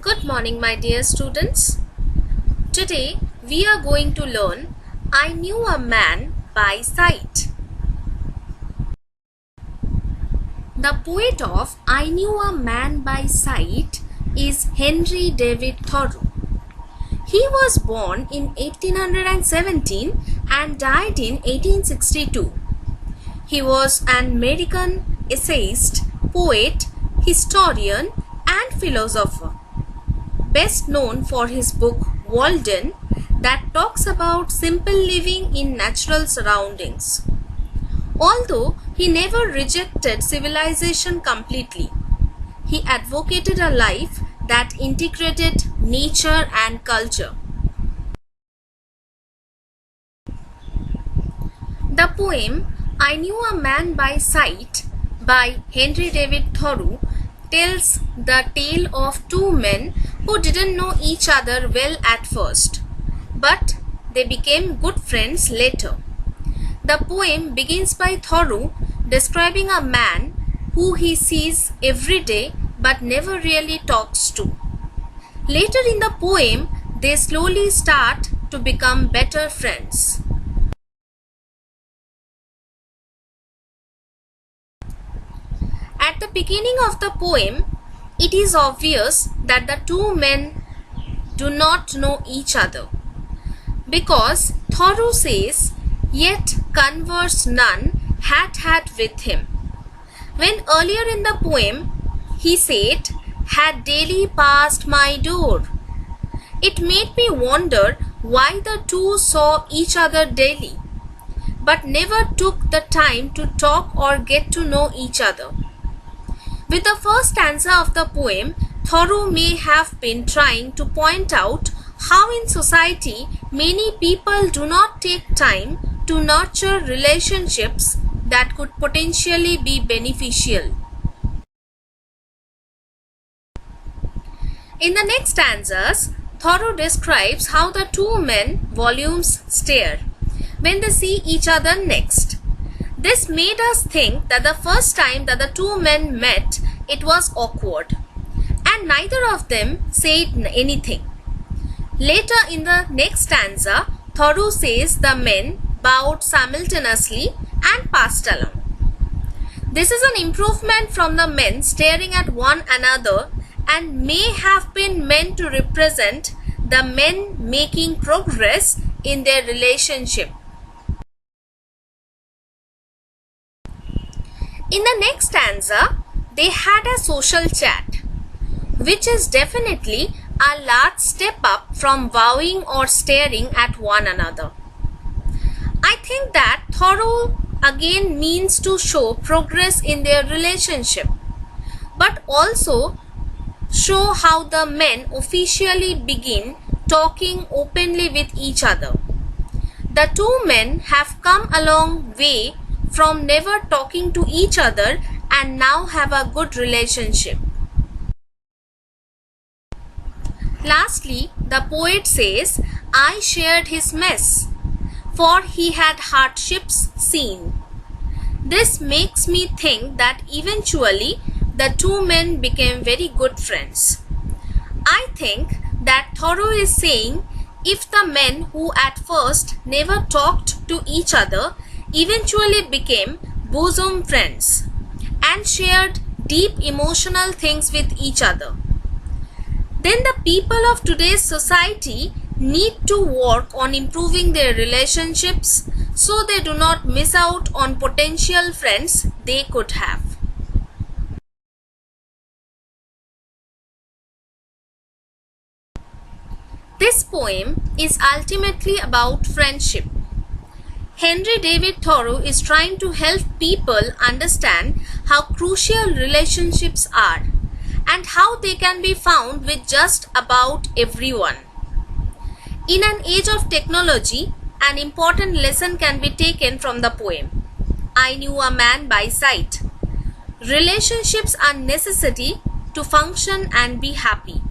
Good morning, my dear students. Today we are going to learn I Knew a Man by Sight. The poet of I Knew a Man by Sight is Henry David Thoreau. He was born in 1817 and died in 1862. He was an American essayist, poet, historian, and philosopher. Best known for his book Walden, that talks about simple living in natural surroundings. Although he never rejected civilization completely, he advocated a life that integrated nature and culture. The poem I Knew a Man by Sight by Henry David Thoreau tells the tale of two men who didn't know each other well at first, but they became good friends later. The poem begins by Thoreau describing a man who he sees every day but never really talks to. Later in the poem, they slowly start to become better friends. At the beginning of the poem, it is obvious that the two men do not know each other, because Thoreau says, "Yet converse none had with him," when earlier in the poem he said, "had daily passed my door." It made me wonder why the two saw each other daily, but never took the time to talk or get to know each other. With the first stanza of the poem, Thoreau may have been trying to point out how in society many people do not take time to nurture relationships that could potentially be beneficial. In the next stanzas, Thoreau describes how the two men volumes stare when they see each other next. This made us think that the first time that the two men met, it was awkward, and neither of them said anything. Later in the next stanza, Thoreau says the men bowed simultaneously and passed along. This is an improvement from the men staring at one another and may have been meant to represent the men making progress in their relationship. In the next stanza, they had a social chat, which is definitely a large step up from bowing or staring at one another. I think that Thoreau again means to show progress in their relationship, but also show how the men officially begin talking openly with each other. The two men have come a long way from never talking to each other and now have a good relationship. Lastly, the poet says, "I shared his mess, for he had hardships seen." This makes me think that eventually the two men became very good friends. I think that Thoreau is saying if the men who at first never talked to each other eventually became bosom friends and shared deep emotional things with each other, then the people of today's society need to work on improving their relationships so they do not miss out on potential friends they could have. This poem is ultimately about friendship. Henry David Thoreau is trying to help people understand how crucial relationships are and how they can be found with just about everyone. In an age of technology, an important lesson can be taken from the poem I Knew a Man by Sight. Relationships are necessary to function and be happy.